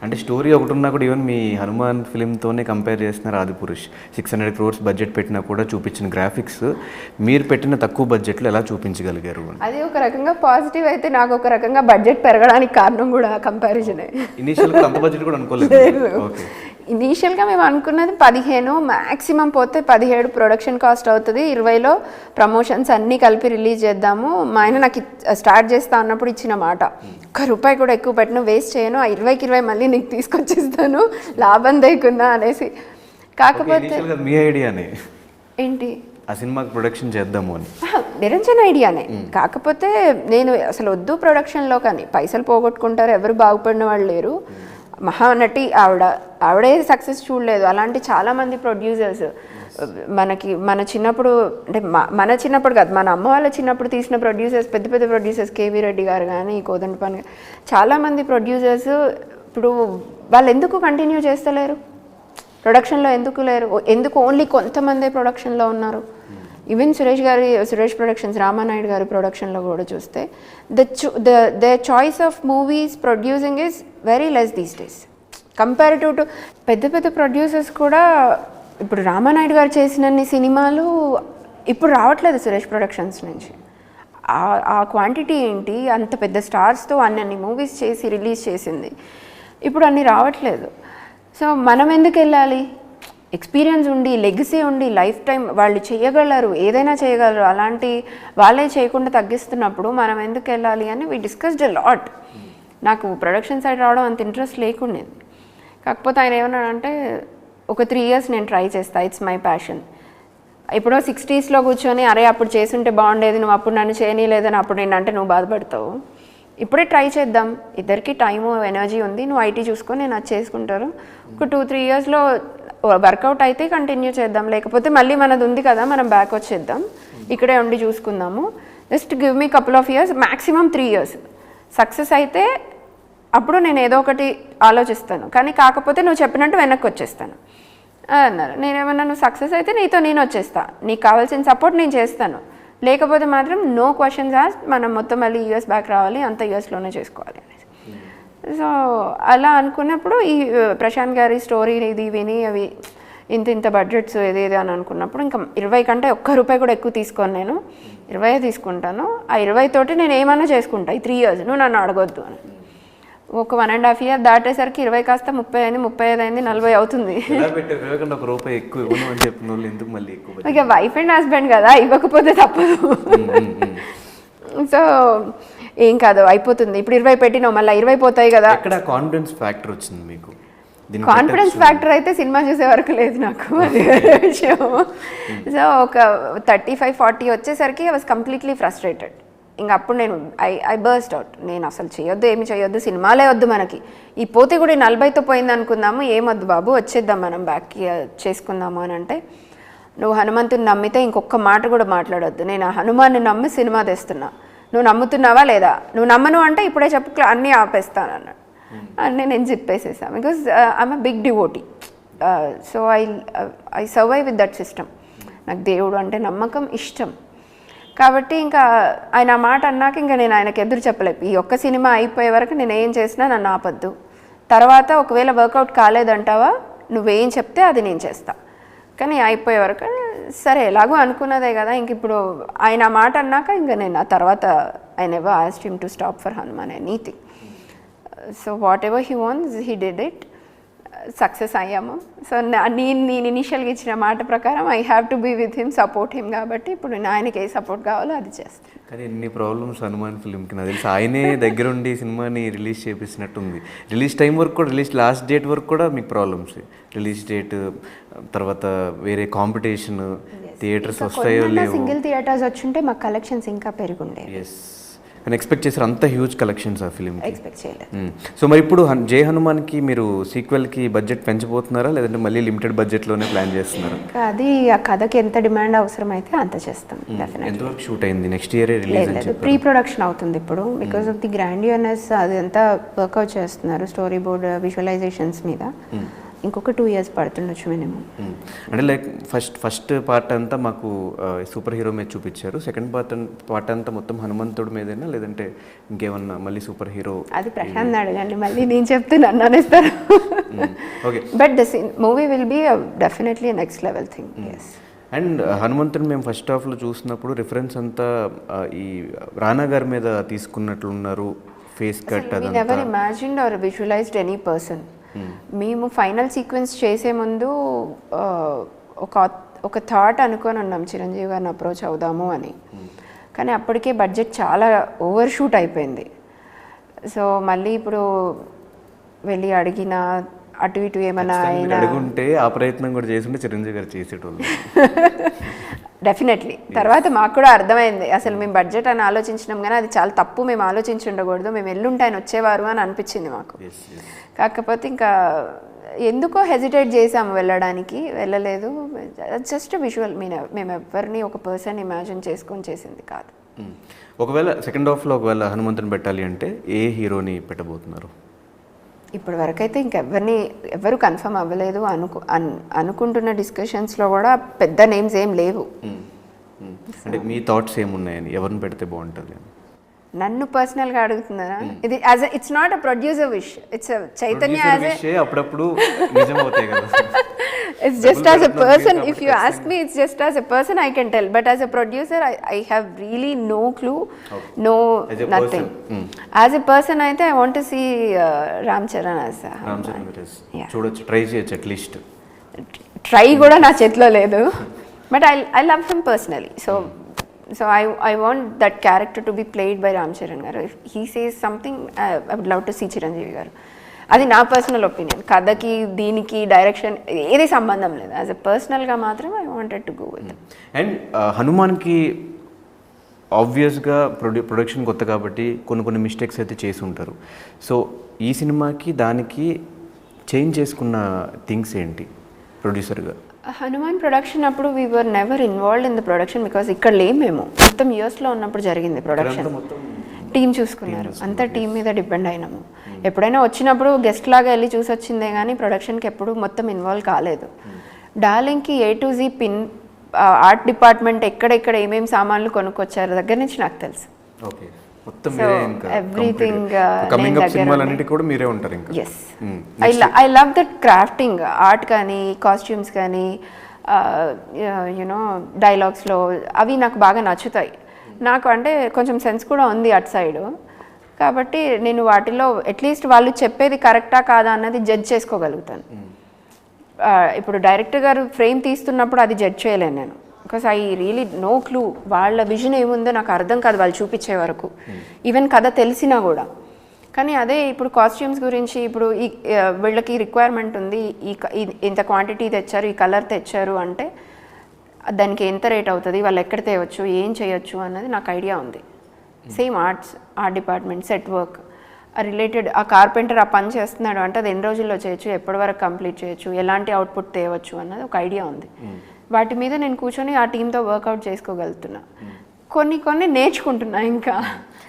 అంటే స్టోరీ ఒకటి ఉన్నా కూడా ఈవెన్ మీ హనుమాన్ ఫిలింతోనే కంపేర్ చేస్తున్నారు ఆదిపురుష్. 600 crores బడ్జెట్ పెట్టినా కూడా చూపించిన గ్రాఫిక్స్ మీరు పెట్టిన తక్కువ బడ్జెట్లో ఎలా చూపించగలిగారు? అది ఒక రకంగా పాజిటివ్ అయితే, నాకు ఒక రకంగా బడ్జెట్ పెరగడానికి కారణం కూడా కంపారిజనే. ఇనీషియల్గా అంత బడ్జెట్ కూడా అనుకోలేదు. ఓకే, ఇనీషియల్గా మేము అనుకున్నది 15, మ్యాక్సిమం పోతే 17 ప్రొడక్షన్ కాస్ట్ అవుతుంది, 20లో ప్రమోషన్స్ అన్నీ కలిపి రిలీజ్ చేద్దాము. మా ఆయన నాకు స్టార్ట్ చేస్తా అన్నప్పుడు ఇచ్చిన మాట, ₹1 కూడా ఎక్కువ పెట్టిన వేస్ట్ చేయను, ఆ 20కి 20 మళ్ళీ నీకు తీసుకొచ్చేస్తాను లాభం లేకుండా అనేసి. కాకపోతే మీ ఐడియానే ఏంటి ఆ సినిమాకి ప్రొడక్షన్ చేద్దాము అని నిరంజన్ ఐడియానే. కాకపోతే నేను అసలు వద్దు ప్రొడక్షన్లో, కానీ పైసలు పోగొట్టుకుంటారు, ఎవరు బాగుపడిన వాళ్ళు లేరు. మహానటి ఆవిడే సక్సెస్ చూడలేదు. అలాంటి చాలామంది ప్రొడ్యూసర్స్ మన చిన్నప్పుడు, అంటే మన చిన్నప్పుడు కాదు, మన అమ్మ వాళ్ళ చిన్నప్పుడు తీసిన ప్రొడ్యూసర్స్, పెద్ద పెద్ద ప్రొడ్యూసర్స్, కేవీ రెడ్డి గారు కానీ, కోదండపాణి, చాలామంది ప్రొడ్యూసర్స్ ఇప్పుడు వాళ్ళు ఎందుకు కంటిన్యూ చేస్తలేరు ప్రొడక్షన్లో? ఎందుకు లేరు? ఎందుకు ఓన్లీ కొంతమందే ప్రొడక్షన్లో ఉన్నారు? ఈవెన్ సురేష్ ప్రొడక్షన్స్, రామానాయుడు గారి ప్రొడక్షన్లో కూడా చూస్తే the choice of movies producing is very less these days comparative to పెద్ద పెద్ద ప్రొడ్యూసర్స్ కూడా. ఇప్పుడు రామానాయుడు గారు చేసినన్ని సినిమాలు ఇప్పుడు రావట్లేదు సురేష్ ప్రొడక్షన్స్ నుంచి. ఆ క్వాంటిటీ ఏంటి, అంత పెద్ద స్టార్స్తో అన్ని మూవీస్ చేసి రిలీజ్ చేసింది, ఇప్పుడు అన్నీ రావట్లేదు. సో మనం ఎందుకు వెళ్ళాలి? ఎక్స్పీరియన్స్ ఉండి, లెగసీ ఉండి, లైఫ్ టైం వాళ్ళు చేయగలరు, ఏదైనా చేయగలరు, అలాంటి వాళ్ళే చేయకుండా తగ్గిస్తున్నప్పుడు మనం ఎందుకు వెళ్ళాలి అని వి డిస్కస్డ్ ఎ లాట్. నాకు ప్రొడక్షన్ సైడ్ రావడం అంత ఇంట్రెస్ట్ లేకుండేది. కాకపోతే ఆయన ఏమన్నాడంటే, ఒక 3 years నేను ట్రై చేస్తా, ఇట్స్ మై ప్యాషన్. ఇప్పుడు 60sలో కూర్చొని అరే అప్పుడు చేసుంటే బాగుండేది, నువ్వు అప్పుడు నన్ను చేయనీయలేదని అప్పుడు నేను అంటే నువ్వు బాధపడతావు. ఇప్పుడే ట్రై చేద్దాం, ఇద్దరికి టైము ఎనర్జీ ఉంది, నువ్వు ఐటీ చూసుకొని నేను అది చేసుకుంటారు. ఒక 2-3 yearsలో వర్కౌట్ అయితే కంటిన్యూ చేద్దాం, లేకపోతే మళ్ళీ మనది ఉంది కదా మనం బ్యాక్ వచ్చేద్దాం, ఇక్కడే ఉండి చూసుకుందాము. Just give me couple of years, maximum 3 years. Success అయితే అప్పుడు నేను ఏదో ఒకటి ఆలోచిస్తాను, కానీ కాకపోతే నువ్వు చెప్పినట్టు వెనక్కి వచ్చేస్తాను అన్నారు. నేనేమన్నా, నువ్వు సక్సెస్ అయితే నీతో నేను వచ్చేస్తా, నీకు కావాల్సిన సపోర్ట్ నేను చేస్తాను, లేకపోతే మాత్రం నో క్వశ్చన్స్ ఆస్క్, మనం మొత్తం మళ్ళీ US బ్యాక్ రావాలి, అంత USలోనే చేసుకోవాలి అనేసి. సో అలా అనుకున్నప్పుడు ఈ ప్రశాంత్ గారి స్టోరీ ఇది విని అవి ఇంత బడ్జెట్స్ ఏదేది అని అనుకున్నప్పుడు ఇంకా 20 కంటే ₹1 కూడా ఎక్కువ తీసుకోను, నేను 20 తీసుకుంటాను, ఆ 20 తోటి నేను ఏమైనా చేసుకుంటా ఈ 3 years, నువ్వు నన్ను అడగొద్దు అని. ఒక 1.5 year దాటేసరికి 20 కాస్త 30 అయింది, 35 అయింది, 40 అవుతుంది. ఇక వైఫ్ అండ్ హస్బెండ్ కదా, ఇవ్వకపోతే తప్పదు. సో ఏం కాదు, అయిపోతుంది. ఇప్పుడు 20 పెట్టినావు, మళ్ళీ 20 పోతాయి కదా. కాన్ఫిడెన్స్ ఫ్యాక్టర్ వచ్చింది మీకు? కాన్ఫిడెన్స్ ఫ్యాక్టర్ అయితే సినిమా చూసే వరకు లేదు నాకు, అది విషయం. సో ఒక 35-40 వచ్చేసరికి ఐ వాజ్ కంప్లీట్లీ ఫ్రస్ట్రేటెడ్. ఇంక అప్పుడు నేను ఐ బర్స్ట్ అవుట్, నేను అసలు చేయొద్దు, ఏమి చేయొద్దు, సినిమాలే వద్దు మనకి, ఈ పోతే కూడా 40తో పోయింది అనుకుందాము, ఏమొద్దు బాబు వచ్చేద్దాం మనం బ్యాక్కి చేసుకుందాము అని అంటే, నువ్వు హనుమంతుని నమ్మితే ఇంకొక మాట కూడా మాట్లాడొద్దు, నేను ఆ హనుమాన్ని నమ్మి సినిమా తెస్తున్నా, నువ్వు నమ్ముతున్నావా లేదా, నువ్వు నమ్మను అంటే ఇప్పుడే చెప్పు, అన్నీ ఆపేస్తాను అన్నాడు. అన్నీ నేను చెప్పేసేసాను, because I'm a big devotee. So I survive with that system. నాకు దేవుడు అంటే నమ్మకం, ఇష్టం. కాబట్టి ఇంకా ఆయన ఆ మాట అన్నాక ఇంకా నేను ఆయనకు ఎదురు చెప్పలేదు. ఈ ఒక్క సినిమా అయిపోయే వరకు నేను ఏం చేసినా నన్ను ఆపద్దు, తర్వాత ఒకవేళ వర్కౌట్ కాలేదంటావా నువ్వేం చెప్తే అది నేను చేస్తా, కానీ అయిపోయే వరకు సరే ఎలాగో అనుకున్నదే కదా. ఇంక ఇప్పుడు ఆయన ఆ మాట అన్నాక ఇంకా నేను ఆ తర్వాత I never asked him to stop for Hanuman anything. So whatever he wants he did it. Success అయ్యాము. సో నేను ఇనిషియల్గా ఇచ్చిన మాట ప్రకారం I have to be with him, support him. కాబట్టి ఇప్పుడు నేను ఆయనకి ఏ సపోర్ట్ కావాలో అది చేస్తాను. కానీ ఎన్ని ప్రాబ్లమ్స్ హనుమాన్ ఫిల్మ్కి నాకు తెలిసి ఆయనే దగ్గరుండి సినిమాని రిలీజ్ చేపిస్తున్నట్టుంది. రిలీజ్ టైం వరకు కూడా, రిలీజ్ లాస్ట్ డేట్ వరకు కూడా మీకు ప్రాబ్లమ్స్. రిలీజ్ డేట్ తర్వాత వేరే కాంపిటీషన్, థియేటర్స్ వస్తాయో లేవో. సింగిల్ థియేటర్స్ వచ్చుంటే మాకు కలెక్షన్స్ ఇంకా పెరుగుండే. ఎస్, కానీ ఎక్స్పెక్ట్ చేశారు అంత హ్యూజ్ కలెక్షన్స్ ఆ ఫిలిం? ఎక్స్పెక్ట్ చేయలేదు. సో మరి ఇప్పుడు జై హనుమాన్కి మీరు సీక్వెల్కి బడ్జెట్ పెంచబోతున్నారా, లేదంటే మళ్ళీ లిమిటెడ్ బడ్జెట్లోనే ప్లాన్ చేస్తున్నారా? అది ఆ కథకి ఎంత డిమాండ్ అవసరం అయితే అంత చేస్తాం. ఎంతవరకు షూట్ అయింది? Next year release? లేదు, ప్రీ ప్రొడక్షన్ అవుతుంది ఇప్పుడు. బికాస్ ఆఫ్ ది గ్రాండియర్నెస్ అది అంతా వర్కౌట్ చేస్తున్నారు స్టోరీ బోర్డ్ విజువలైజేషన్స్ మీద. ఇంకొక 2 years పడుతుండొచ్చు మినిమం. అంటే లైక్ ఫస్ట్ పార్ట్ అంతా మాకు సూపర్ హీరో మీద చూపించారు, సెకండ్ పార్ట్ అంతా మొత్తం హనుమంతుడి మీదేనా లేదంటే ఇంకేమన్నా మళ్ళీ సూపర్ హీరో? అది ప్రశాంత్ అడగండి, మళ్ళీ నేను చెప్తే నన్ను అనేస్తారు. Okay, but the movie will be definitely next level thing. Yes. And హనుమంతుని మేము ఫస్ట్ హాఫ్లో చూసినప్పుడు రిఫరెన్స్ అంతా ఈ రానా గారి మీద తీసుకున్నట్లున్నారు, face cut We never imagined or visualized any person. మేము ఫైనల్ సీక్వెన్స్ చేసే ముందు ఒక థాట్ అనుకొని ఉన్నాం చిరంజీవి గారిని అప్రోచ్ అవుదాము అని. కానీ అప్పటికే బడ్జెట్ చాలా ఓవర్ షూట్ అయిపోయింది. సో మళ్ళీ ఇప్పుడు వెళ్ళి అడిగిన అటు ఇటు ఏమైనా అయినా అడుగుంటే ఆ ప్రయత్నం కూడా చేస్తుంటే చిరంజీవి గారు చేసేటోళ్ళు. డెఫినెట్లీ. తర్వాత మాకు కూడా అర్థమైంది అసలు మేము బడ్జెట్ అని ఆలోచించినాం కానీ అది చాలా తప్పు, మేము ఆలోచించి ఉండకూడదు, మేము ఎల్లుంటే ఆయన వచ్చేవారు అని అనిపించింది మాకు. కాకపోతే ఇంకా ఎందుకో హెజిటేట్ చేసాము వెళ్ళడానికి, వెళ్ళలేదు. జస్ట్ విజువల్, మేము ఎవరిని ఒక పర్సన్ ఇమాజిన్ చేసుకొని చేసింది కాదు. ఒకవేళ సెకండ్ హాఫ్లో ఒకవేళ హనుమంతుని పెట్టాలి అంటే ఏ హీరోని పెట్టబోతున్నారు? ఇప్పటి వరకు అయితే ఎవరు కన్ఫర్మ్ అవ్వలేదు. అనుకుంటున్న డిస్కషన్స్లో కూడా పెద్ద నేమ్స్ ఏం లేవు. అంటే మీ థాట్స్ ఏమున్నాయని, ఎవరిని పెడితే బాగుంటుంది? నన్ను పర్సనల్గా అడుగుతున్నారా? ఇది it's not a producer wish, it's Chaitanya అప్పుడప్పుడు నిజం అవుతాయి కదా. It's just as a person, if you ask me, it's just as a person I can tell, but as a producer I have really no clue, no nothing. As a person అయితే I want to see Ram Charan as చూడొచ్చు, try చేయొచ్చు at least. Try కూడా నా చేతిలో లేదు, but I love him personally, so I want that character to be played by Ram Charan garu. If he says something, I would love to see Chiranjeevi garu. అది నా personal opinion. కథకి దీనికి direction ఏది సంబంధం లేదు. As a పర్సనల్గా మాత్రం I wanted to go with. And హనుమాన్కి ఆబ్వియస్గా ప్రొడక్షన్ కొత్త కాబట్టి కొన్ని మిస్టేక్స్ అయితే చేసి ఉంటారు. సో ఈ సినిమాకి దానికి చేంజ్ చేసుకున్న థింగ్స్ ఏంటి ప్రొడ్యూసర్గా? హనుమాన్ ప్రొడక్షన్ అప్పుడు we were never involved in the production because ఇక్కడ లేము మేము. మొత్తం యూఎస్లో ఉన్నప్పుడు జరిగింది ప్రొడక్షన్. టీం చూసుకున్నారు, అంతా టీం మీద డిపెండ్ అయినాము. ఎప్పుడైనా వచ్చినప్పుడు గెస్ట్ లాగా వెళ్ళి చూసి వచ్చిందే కానీ ప్రొడక్షన్కి ఎప్పుడు మొత్తం ఇన్వాల్వ్ కాలేదు. డార్లింగ్కి A to Z pin art department ఎక్కడెక్కడ ఏమేమి సామాన్లు కొనుక్కొచ్చారు దగ్గర నుంచి నాకు తెలుసు. Everything yes. I love that crafting, art కానీ కాస్ట్యూమ్స్ కానీ యునో డైలాగ్స్లో అవి నాకు బాగా నచ్చుతాయి. నాకు అంటే కొంచెం సెన్స్ కూడా ఉంది అటు సైడు, కాబట్టి నేను వాటిలో అట్లీస్ట్ వాళ్ళు చెప్పేది కరెక్టా కాదా అన్నది జడ్జ్ చేసుకోగలుగుతాను. ఇప్పుడు డైరెక్టర్ గారు ఫ్రేమ్ తీస్తున్నప్పుడు అది జడ్జ్ చేయలేను నేను, because I really no clue. వాళ్ళ విజన్ ఏముందో నాకు అర్థం కాదు వాళ్ళు చూపించే వరకు, ఈవెన్ కథ తెలిసినా కూడా. కానీ అదే ఇప్పుడు కాస్ట్యూమ్స్ గురించి ఇప్పుడు వీళ్ళకి రిక్వైర్మెంట్ ఉంది, ఇంత క్వాంటిటీ తెచ్చారు, ఈ కలర్ తెచ్చారు అంటే దానికి ఎంత రేట్ అవుతుంది, వాళ్ళు ఎక్కడ తేవచ్చు, ఏం చేయొచ్చు అన్నది నాకు ఐడియా ఉంది. Same art department, set work related, ఆ కార్పెంటర్ ఆ పని చేస్తున్నాడు అంటే అది ఎన్ని రోజుల్లో చేయొచ్చు, ఎప్పటి వరకు కంప్లీట్ చేయొచ్చు, ఎలాంటి అవుట్పుట్ తేవచ్చు అన్నది ఒక ఐడియా ఉంది. వాటి మీద నేను కూర్చొని ఆ టీంతో వర్కౌట్ చేసుకోగలుగుతున్నా. కొన్ని నేర్చుకుంటున్నా ఇంకా.